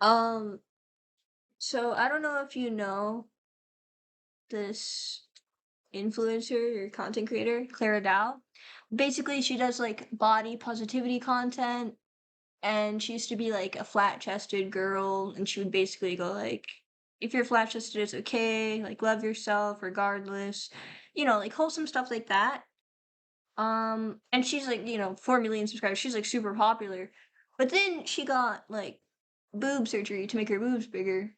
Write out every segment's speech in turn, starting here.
Um, so I don't know if you know this influencer or content creator, Clara Dao. Basically, she does like body positivity content, and she used to be like a flat-chested girl, and she would basically go like, if you're flat-chested, it's okay, like love yourself regardless, like wholesome stuff like that. And she's like, 4 million subscribers. She's like super popular. But then she got like boob surgery to make her boobs bigger.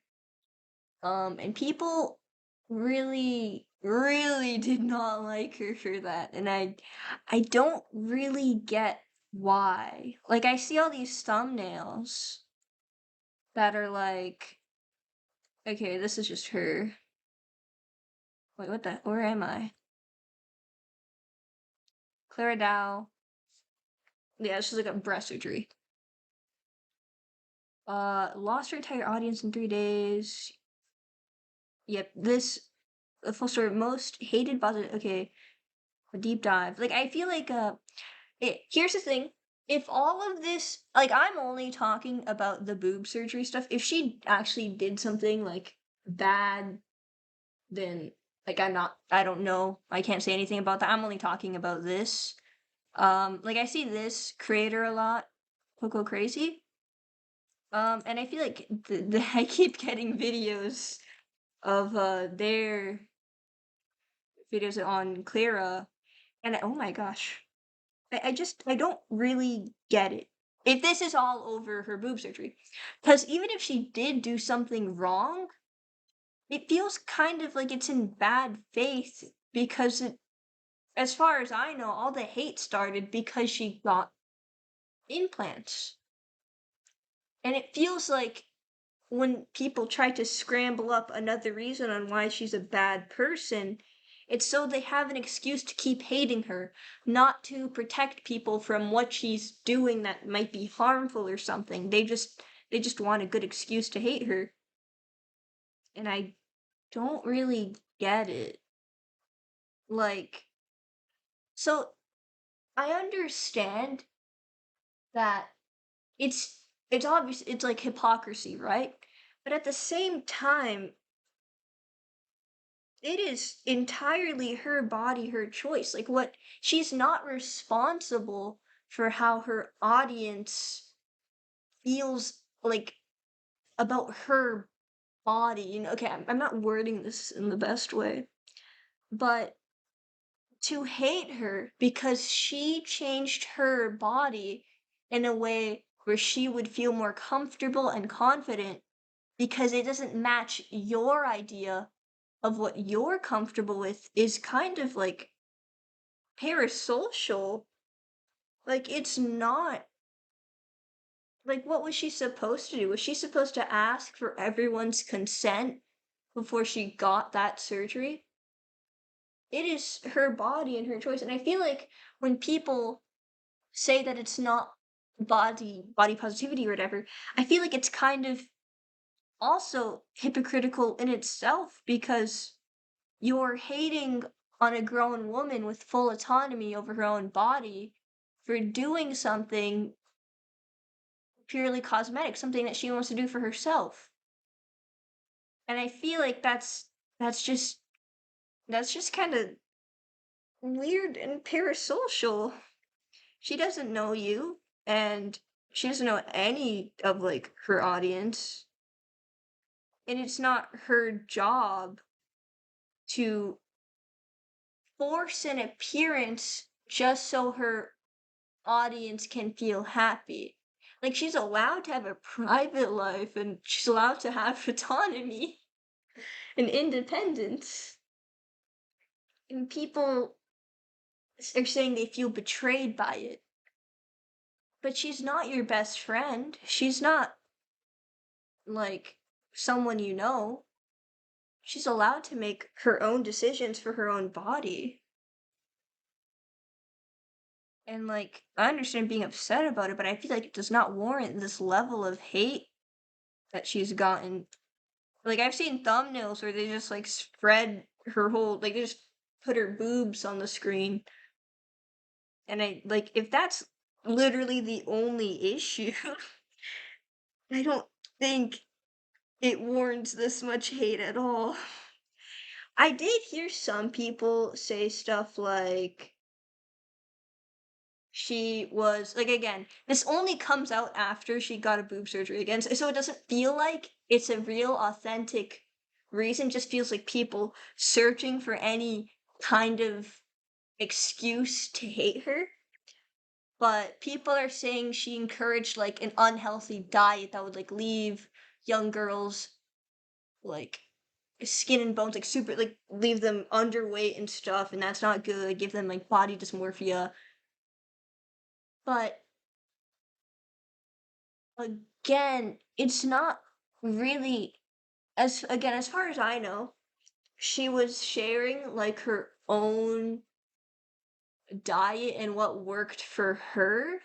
And people really, really did not like her for that. And I don't really get why. Like I see all these thumbnails that are like, okay, this is just her. Wait, where am I? Clara Dow. Yeah, she's like a breast surgery. Lost her entire audience in 3 days. Yep, this a full story. Most hated positive. Okay, a deep dive. Like I feel like here's the thing. If all of this, like, I'm only talking about the boob surgery stuff. If she actually did something like bad, then like I don't know. I can't say anything about that. I'm only talking about this. Like I see this creator a lot, Coco Crazy. And I feel like I keep getting videos of their videos on Clara, and oh my gosh, I don't really get it. If this is all over her boob surgery, because even if she did do something wrong, it feels kind of like it's in bad faith because as far as I know, all the hate started because she got implants, and it feels like when people try to scramble up another reason on why she's a bad person, it's so they have an excuse to keep hating her, not to protect people from what she's doing that might be harmful or something. They just want a good excuse to hate her. And I don't really get it. Like, so I understand that it's obvious it's like hypocrisy, right? But at the same time, it is entirely her body, her choice. Like what she's not responsible for how her audience feels like about her body. Okay, I'm not wording this in the best way, but to hate her because she changed her body in a way where she would feel more comfortable and confident because it doesn't match your idea of what you're comfortable with is kind of like parasocial. Like, it's not like, what was she supposed to do? Was she supposed to ask for everyone's consent before she got that surgery? It is her body and her choice. And I feel like when people say that it's not body positivity or whatever, I feel like it's kind of also hypocritical in itself because you're hating on a grown woman with full autonomy over her own body for doing something purely cosmetic, something that she wants to do for herself. And I feel like that's just that's just kind of weird and parasocial. She doesn't know you, and she doesn't know any of like her audience, and it's not her job to force an appearance just so her audience can feel happy. Like she's allowed to have a private life and she's allowed to have autonomy and independence. And people are saying they feel betrayed by it. But she's not your best friend. She's not like someone you know. She's allowed to make her own decisions for her own body. And like, I understand being upset about it, but I feel like it does not warrant this level of hate that she's gotten. Like, I've seen thumbnails where they just like spread her whole, like, they just put her boobs on the screen. And I, like, if that's literally the only issue, I don't. think it warrants this much hate at all. I did hear some people say stuff like she was like again, this only comes out after she got a boob surgery again, so it doesn't feel like it's a real authentic reason, just feels like people searching for any kind of excuse to hate her. But people are saying she encouraged like an unhealthy diet that would like leave young girls like skin and bones like super like leave them underweight and stuff, and that's not good, give them like body dysmorphia. But again, it's not really, as again, as far as I know, she was sharing like her own diet and what worked for her.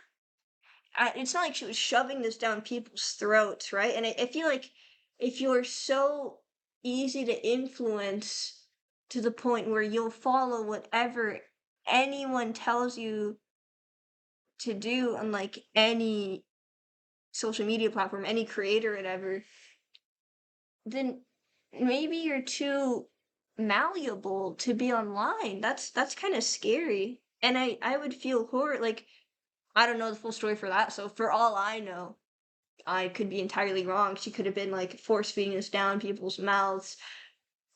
It's not like she was shoving this down people's throats, right? And I feel like if you're so easy to influence to the point where you'll follow whatever anyone tells you to do on like any social media platform, any creator, or whatever, then maybe you're too malleable to be online. That's kind of scary. And I would feel horror like I don't know the full story for that. So for all I know, I could be entirely wrong. She could have been like force feeding this down people's mouths,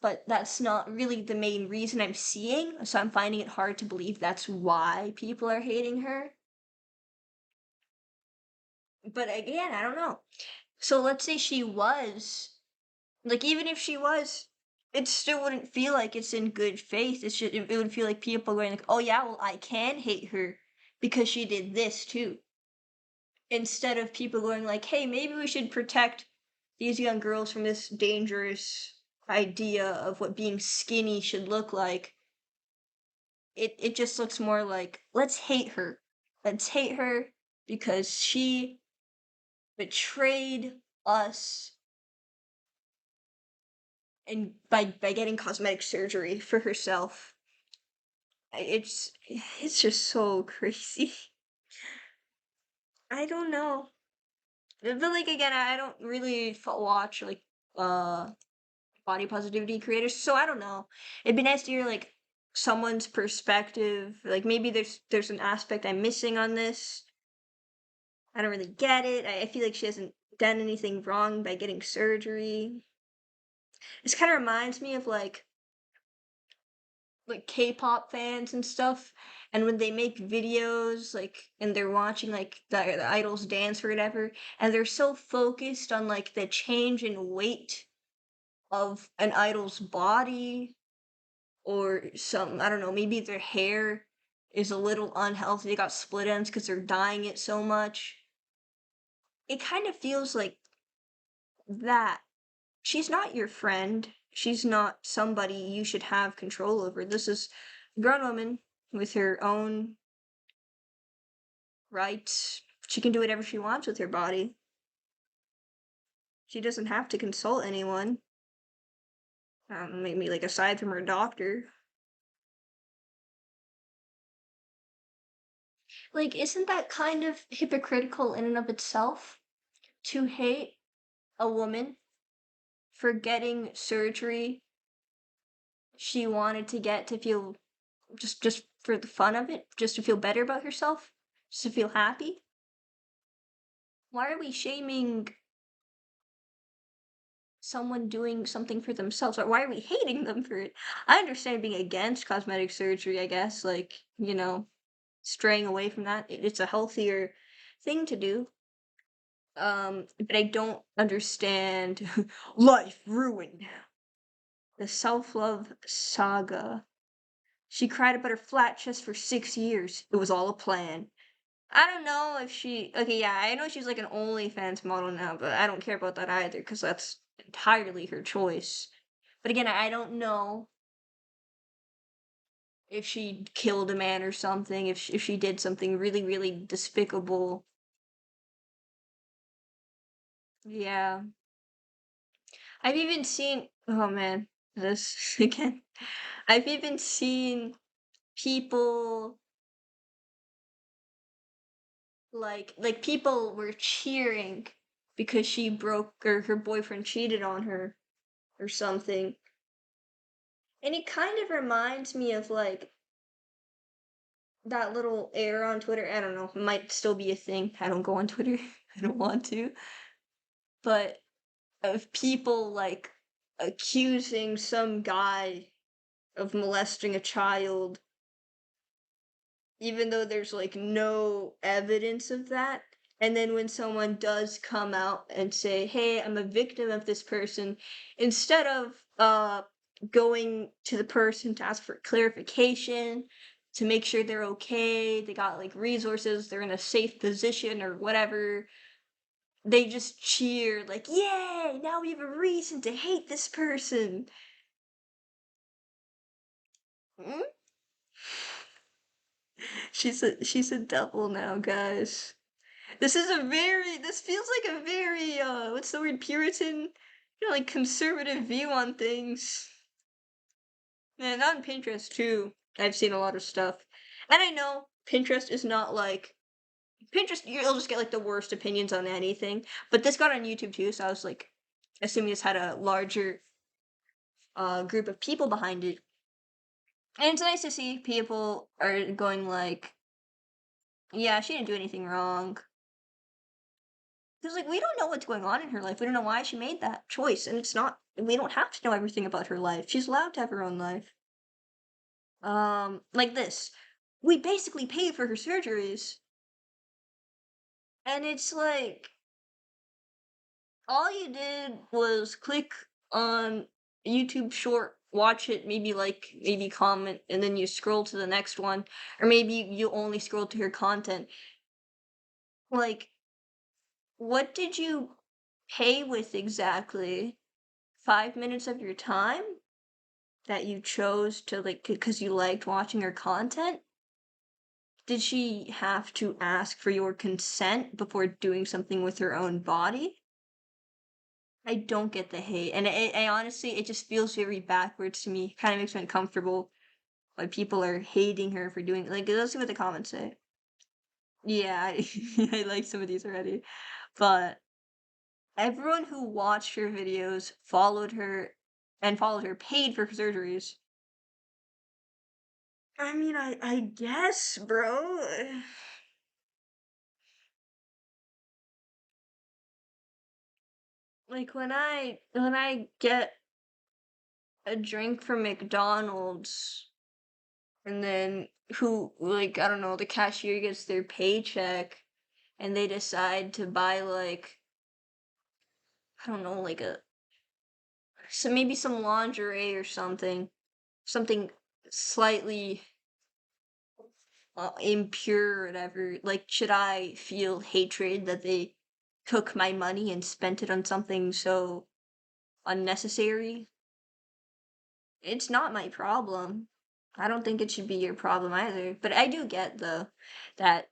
but that's not really the main reason I'm seeing. So I'm finding it hard to believe that's why people are hating her. But again, I don't know. So let's say she was like, even if she was, it still wouldn't feel like it's in good faith. It would feel like people going like, "Oh yeah, well I can hate her because she did this too." Instead of people going like, "Hey, maybe we should protect these young girls from this dangerous idea of what being skinny should look like." It just looks more like, "Let's hate her. Let's hate her because she betrayed us and by getting cosmetic surgery for herself." It's just so crazy. I don't know. But like again, I don't really watch like uh body positivity creators, so I don't know. It'd be nice to hear like someone's perspective. Like maybe there's an aspect I'm missing on this. I don't really get it. I feel like she hasn't done anything wrong by getting surgery. This kind of reminds me of like K-pop fans and stuff, and when they make videos, like, and they're watching like the idols dance or whatever, and they're so focused on like the change in weight of an idol's body or some, I don't know, maybe their hair is a little unhealthy. They got split ends because they're dyeing it so much. It kind of feels like that. She's not your friend. She's not somebody you should have control over. This is a grown woman with her own rights. She can do whatever she wants with her body. She doesn't have to consult anyone. Maybe like aside from her doctor. Like, isn't that kind of hypocritical in and of itself to hate a woman for getting surgery she wanted to get to feel just for the fun of it, just to feel better about herself, just to feel happy? Why are we shaming someone doing something for themselves? Or why are we hating them for it? I understand being against cosmetic surgery, I guess, like, straying away from that. It's a healthier thing to do. But I don't understand life ruined. The self-love saga. She cried about her flat chest for 6 years. It was all a plan. I don't know if she. Okay, yeah, I know she's like an OnlyFans model now, but I don't care about that either because that's entirely her choice. But again, I don't know if she killed a man or something, if she did something really, really despicable. Yeah. I've even seen. Oh man, this again. I've even seen people like people were cheering because she broke or her boyfriend cheated on her or something. And it kind of reminds me of like that little error on Twitter. I don't know, it might still be a thing. I don't go on Twitter. I don't want to. But of people like accusing some guy of molesting a child even though there's like no evidence of that. And then when someone does come out and say, "Hey, I'm a victim of this person," instead of going to the person to ask for clarification, to make sure they're okay, they got like resources, they're in a safe position or whatever, they just cheer like, "Yay! Now we have a reason to hate this person." Mm? She's a devil now, guys. This feels like a very what's the word, Puritan, like conservative view on things. And on Pinterest too. I've seen a lot of stuff. And I know Pinterest is not like Pinterest, you'll just get like the worst opinions on anything. But this got on YouTube too, so I was like assuming this had a larger group of people behind it. And it's nice to see people are going like, yeah, she didn't do anything wrong. Because, like, we don't know what's going on in her life. We don't know why she made that choice. And it's not, we don't have to know everything about her life. She's allowed to have her own life. Like this. We basically pay for her surgeries. And it's like, all you did was click on a YouTube short, watch it, maybe like, maybe comment, and then you scroll to the next one. Or maybe you only scroll to her content. Like, what did you pay with exactly? 5 minutes of your time that you chose to like because you liked watching her content? Did she have to ask for your consent before doing something with her own body? I don't get the hate, and I honestly, it just feels very backwards to me. Kind of makes me uncomfortable when people are hating her for doing like. Let's see what the comments say. Yeah, I like some of these already, but everyone who watched her videos, followed her, paid for her surgeries. I mean, I guess, bro. Like when I get a drink from McDonald's and then who like I don't know, the cashier gets their paycheck and they decide to buy like I don't know, like a so maybe some lingerie or something, something slightly impure or whatever. Like, should I feel hatred that they took my money and spent it on something so unnecessary? It's not my problem. I don't think it should be your problem either. But I do get though that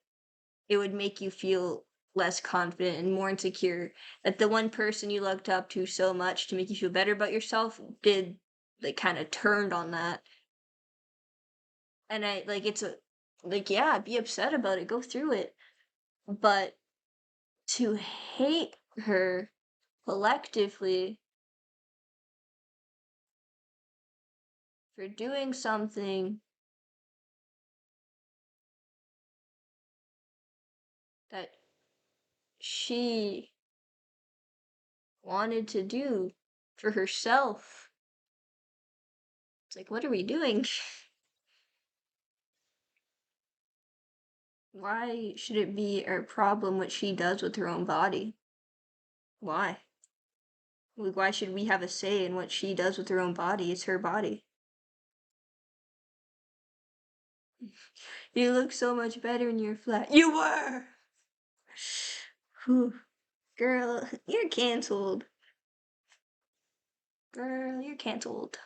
it would make you feel less confident and more insecure that the one person you looked up to so much to make you feel better about yourself did like kind of turned on that. And I like it's a like yeah, be upset about it, go through it. But to hate her collectively for doing something that she wanted to do for herself. It's like, what are we doing? Why should it be our problem what she does with her own body? Why? Like, why should we have a say in what she does with her own body? It's her body. You look so much better in your flat. You were! Whew. Girl, you're canceled. Girl, you're canceled.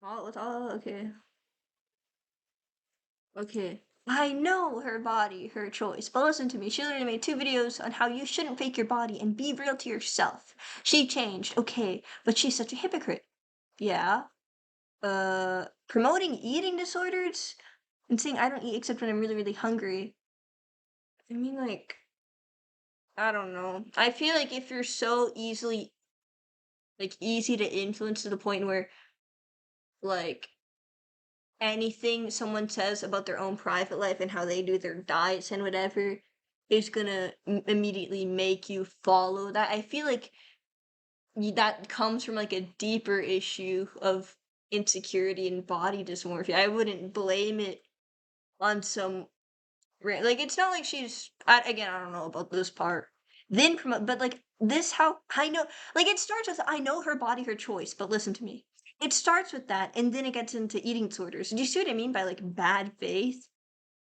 Okay. Okay. I know her body, her choice. But listen to me. She literally made 2 videos on how you shouldn't fake your body and be real to yourself. She changed, okay, but she's such a hypocrite. Yeah. promoting eating disorders and saying I don't eat except when I'm really, really hungry. I mean, like, I don't know. I feel like if you're so easy to influence to the point where, like, anything someone says about their own private life and how they do their diets and whatever is gonna immediately make you follow that. I feel like that comes from like a deeper issue of insecurity and body dysmorphia. I wouldn't blame it on some like it's not like she's again. I don't know about this part. Then promote, but like this, how I know, like it starts with I know her body, her choice. But listen to me. It starts with that, and then it gets into eating disorders. Do you see what I mean by like bad faith?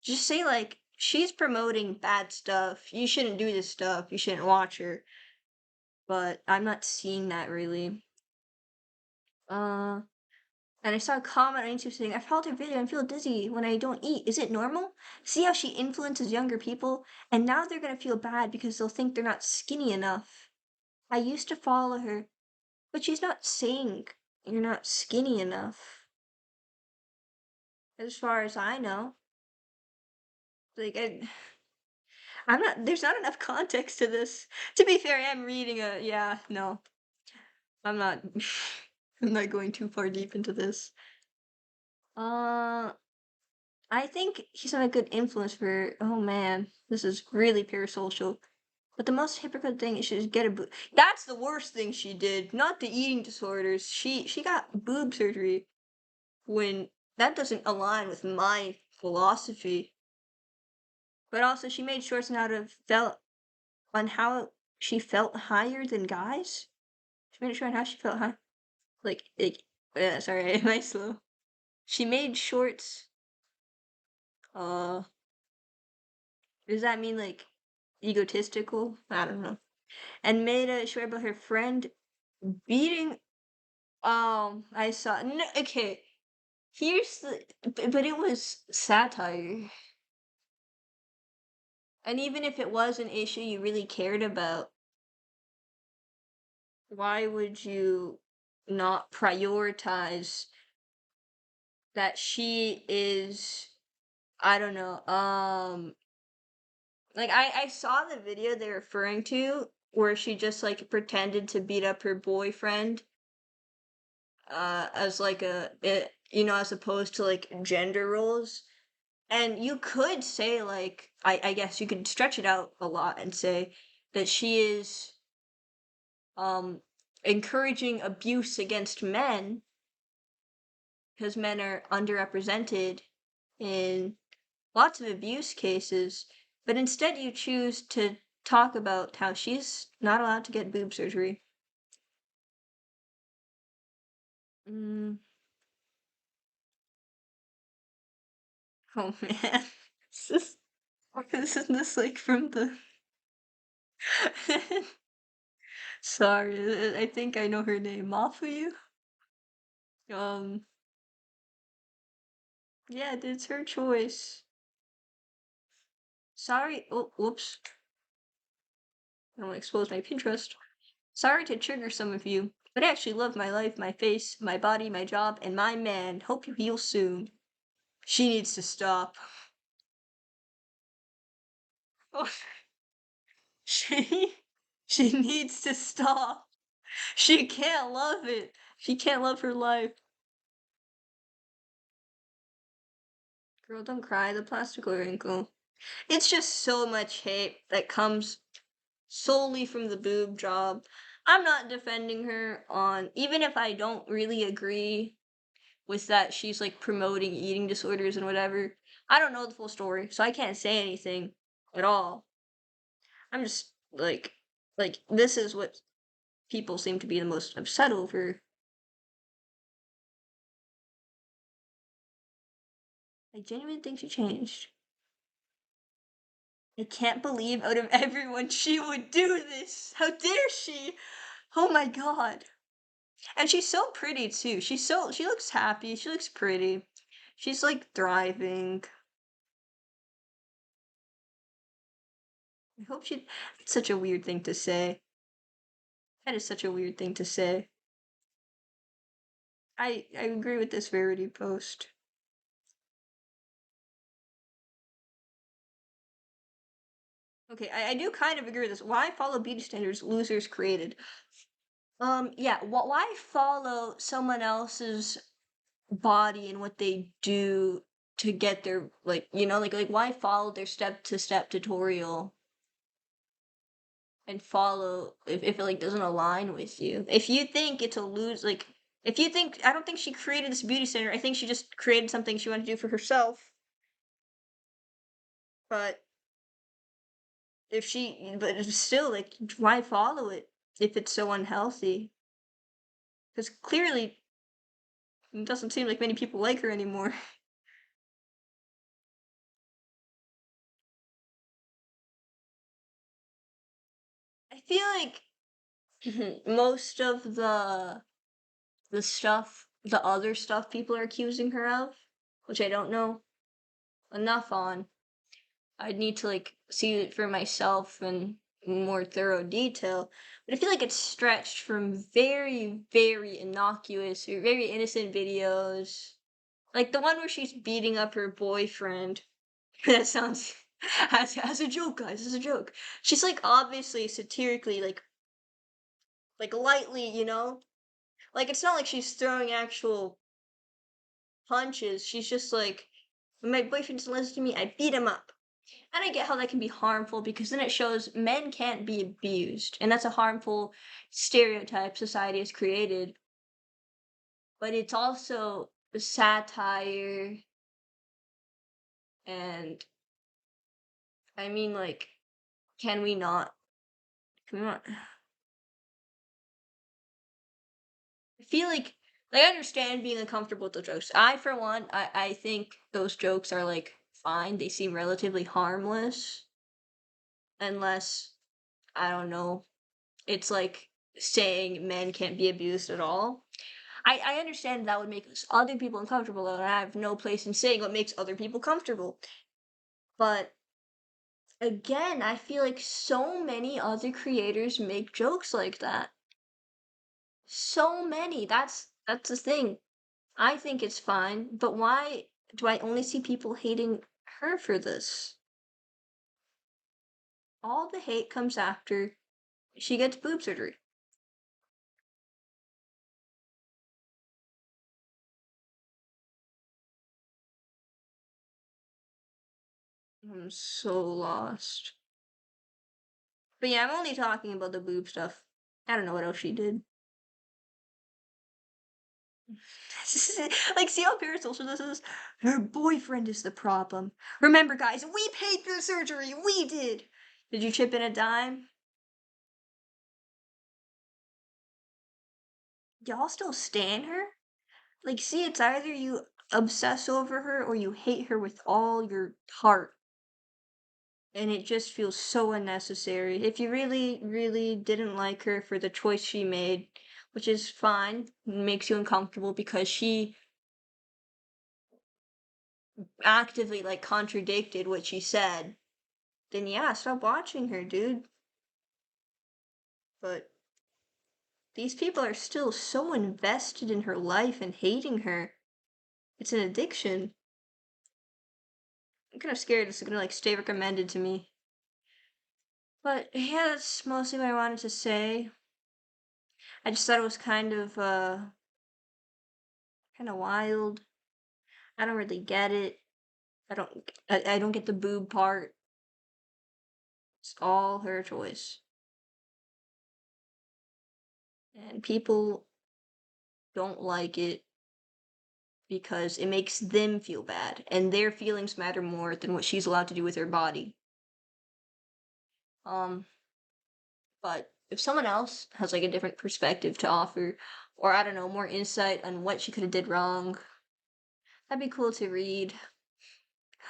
Just say like she's promoting bad stuff. You shouldn't do this stuff. You shouldn't watch her. But I'm not seeing that really. Uh, and I saw a comment on YouTube saying, I followed her video and feel dizzy when I don't eat. Is it normal? See how she influences younger people? And now they're gonna feel bad because they'll think they're not skinny enough. I used to follow her, but she's not saying you're not skinny enough. As far as I know. Like, I'm not, there's not enough context to this. To be fair, I am reading yeah, no. I'm not, I'm not going too far deep into this. Uh, I think he's not a good influence for. Oh man, this is really parasocial. But the most hypocrite thing is she should get a boob. That's the worst thing she did. Not the eating disorders. She got boob surgery when that doesn't align with my philosophy. But also, she made shorts on how to felt on how she felt higher than guys. She made it short on how she felt high. Like, sorry, am I slow? She made shorts. Uh, does that mean like egotistical? I don't know. And made a short about her friend beating. I saw. No, okay. Here's the. But it was satire. And even if it was an issue you really cared about, why would you not prioritize that she is. I don't know. Like I saw the video they're referring to where she just like pretended to beat up her boyfriend as like as opposed to like gender roles. And you could say like I guess you could stretch it out a lot and say that she is um encouraging abuse against men because men are underrepresented in lots of abuse cases, but instead you choose to talk about how she's not allowed to get boob surgery. Mm. Oh man. This isn't this like from the Sorry, I think I know her name. Mafuyu? Um, yeah, it's her choice. Sorry. Oh, whoops. I don't want to expose my Pinterest. Sorry to trigger some of you, but I actually love my life, my face, my body, my job, and my man. Hope you heal soon. She needs to stop. Oh, she, she needs to stop. She can't love it. She can't love her life. Girl, don't cry. The plastic will wrinkle. It's just so much hate that comes solely from the boob job. I'm not defending her on, even if I don't really agree with that she's like promoting eating disorders and whatever. I don't know the full story, so I can't say anything at all. I'm just like this is what people seem to be the most upset over. I genuinely think she changed. I can't believe out of everyone she would do this. How dare she? Oh my god. And she's so pretty too. She looks happy. She looks pretty. She's like thriving. I hope she That's such a weird thing to say. That is such a weird thing to say. I agree with this Verity post. Okay, I do kind of agree with this. Why follow beauty standards losers created? Yeah, why follow someone else's body and what they do to get their like like why follow their step to step tutorial and follow if it like doesn't align with you. If you think it's a lose like if you think I don't think she created this beauty center. I think she just created something she wanted to do for herself. But but it's still like why follow it if it's so unhealthy? Because clearly it doesn't seem like many people like her anymore. I feel like most of the other stuff people are accusing her of, which I don't know enough on. I'd need to like see it for myself in more thorough detail. But I feel like it's stretched from very, very innocuous or very innocent videos. Like the one where she's beating up her boyfriend. That sounds as a joke, guys, as a joke. She's like obviously satirically like lightly, Like it's not like she's throwing actual punches. She's just like, when my boyfriend doesn't listen to me, I beat him up. And I get how that can be harmful because then it shows men can't be abused. And that's a harmful stereotype society has created. But it's also a satire. And I mean, like, can we not? Can we not? I feel like I understand being uncomfortable with the jokes. I, for one, I think those jokes are like fine. They seem relatively harmless. Unless, I don't know, it's like saying men can't be abused at all. I understand that would make other people uncomfortable, and I have no place in saying what makes other people comfortable. But again, I feel like so many other creators make jokes like that. So many. That's the thing. I think it's fine, but why do I only see people hating her for this? All the hate comes after she gets boob surgery. I'm so lost. But yeah, I'm only talking about the boob stuff. I don't know what else she did. Like, see how parasocial this is? Her boyfriend is the problem. Remember, guys, we paid for the surgery. We did. Did you chip in a dime? Y'all still stan her? Like, see, it's either you obsess over her or you hate her with all your heart. And it just feels so unnecessary. If you really, really didn't like her for the choice she made, which is fine, makes you uncomfortable because she actively like contradicted what she said, then yeah, stop watching her, dude. But these people are still so invested in her life and hating her. It's an addiction. I'm kind of scared it's gonna like stay recommended to me. But yeah, that's mostly what I wanted to say. I just thought it was kind of wild. I don't really get it. I don't get the boob part. It's all her choice. And people don't like it because it makes them feel bad and their feelings matter more than what she's allowed to do with her body. Um but if someone else has like a different perspective to offer or I don't know, more insight on what she could have did wrong, that'd be cool to read.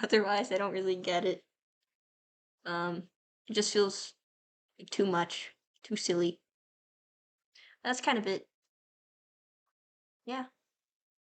Otherwise, I don't really get it. It just feels like too much, too silly. That's kind of it. Yeah.